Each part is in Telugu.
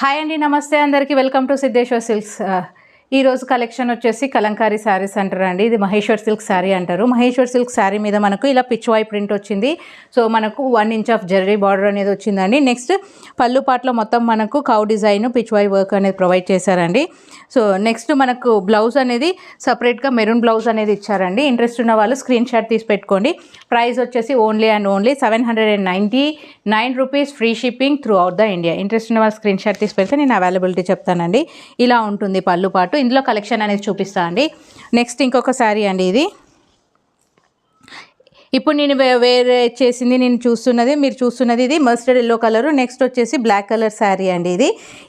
హాయ్ అండి, నమస్తే అందరికీ. Welcome to Siddheshwar silks. ఈరోజు కలెక్షన్ వచ్చేసి కలంకారీ శారీస్ అంటారు అండి. ఇది మహేశ్వర్ సిల్క్ శారీ అంటారు. మహేశ్వర్ సిల్క్ శారీ మీద మనకు ఇలా పిచ్వాయ్ ప్రింట్ వచ్చింది. సో మనకు 1 ఇంచ్ ఆఫ్ జరీ బార్డర్ అనేది వచ్చిందండి. నెక్స్ట్ పళ్ళు పాటలో మొత్తం మనకు కౌ డిజైన్ పిచ్వాయ్ వర్క్ అనేది ప్రొవైడ్ చేశారండి. సో నెక్స్ట్ మనకు బ్లౌజ్ అనేది సపరేట్గా మెరూన్ బ్లౌజ్ అనేది ఇచ్చారండి. ఇంట్రెస్ట్ ఉన్న వాళ్ళు స్క్రీన్ షాట్ తీసి పెట్టుకోండి. ప్రైస్ వచ్చేసి only 799 rupees, free shipping through out the India. Interest ఉన్న వాళ్ళు స్క్రీన్ షాట్ తీసి పెడితే నేను అవైలబిలిటీ చెప్తానండి. ఇలా ఉంటుంది పళ్ళు పాటు. ఇందులో కలెక్షన్ అనేది చూపిస్తా అండి. నెక్స్ట్ ఇంకొక శారీ అండి. ఇది ఇప్పుడు నేను వేరే చేసింది మీరు చూస్తున్నది ఇది మస్టర్డ్ ఎల్లో కలరు. నెక్స్ట్ వచ్చేసి బ్లాక్ కలర్ శారీ అండి.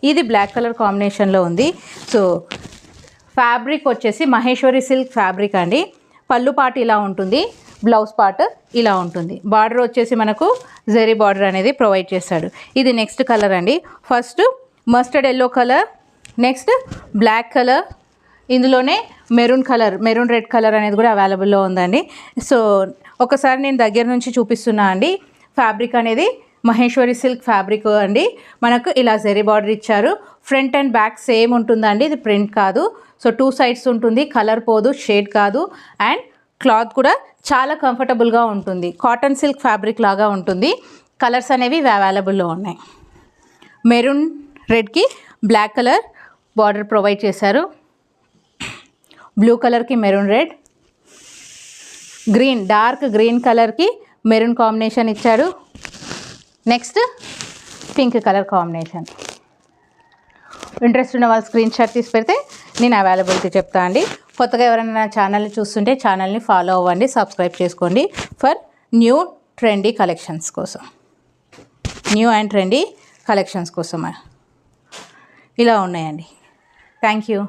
ఇది బ్లాక్ కలర్ కాంబినేషన్లో ఉంది. సో ఫ్యాబ్రిక్ వచ్చేసి మహేశ్వరి సిల్క్ ఫ్యాబ్రిక్ అండి. పళ్ళు పాటు ఇలా ఉంటుంది, బ్లౌజ్ పార్ట్ ఇలా ఉంటుంది. బార్డర్ వచ్చేసి మనకు జరీ బార్డర్ అనేది ప్రొవైడ్ చేశాడు. ఇది నెక్స్ట్ కలర్ అండి. First mustard yellow colour, next black colour, ఇందులోనే మెరూన్ రెడ్ కలర్ అనేది కూడా అవైలబుల్లో ఉందండి. సో ఒకసారి నేను దగ్గర నుంచి చూపిస్తున్నా అండి. ఫ్యాబ్రిక్ అనేది మహేశ్వరి సిల్క్ ఫ్యాబ్రిక్ అండి. మనకు ఇలా జరీ బార్డర్ ఇచ్చారు. ఫ్రంట్ అండ్ బ్యాక్ సేమ్ ఉంటుందండి. ఇది ప్రింట్ కాదు. సో 2 సైడ్స్ ఉంటుంది. కలర్ పోదు, షేడ్ కాదు. అండ్ క్లాత్ కూడా చాలా కంఫర్టబుల్గా ఉంటుంది. కాటన్ సిల్క్ ఫ్యాబ్రిక్ లాగా ఉంటుంది. కలర్స్ అనేవి అవైలబుల్లో ఉన్నాయి. మెరూన్ రెడ్కి బ్లాక్ కలర్ బార్డర్ ప్రొవైడ్ చేశారు. బ్లూ కలర్కి maroon red, green dark green కలర్కి మెరూన్ కాంబినేషన్ ఇచ్చాడు. Next pink colour combination. Interest ఉన్న వాళ్ళు స్క్రీన్ షాట్ తీసి పెడితే నేను అవైలబిలిటీ చెప్తా అండి. కొత్తగా ఎవరైనా నా ఛానల్ని చూస్తుంటే ఛానల్ని ఫాలో అవ్వండి, సబ్స్క్రైబ్ చేసుకోండి ఫర్ న్యూ ట్రెండీ కలెక్షన్స్ కోసం. న్యూ అండ్ ట్రెండీ కలెక్షన్స్ కోసం ఇలా ఉన్నాయండి. Thank you.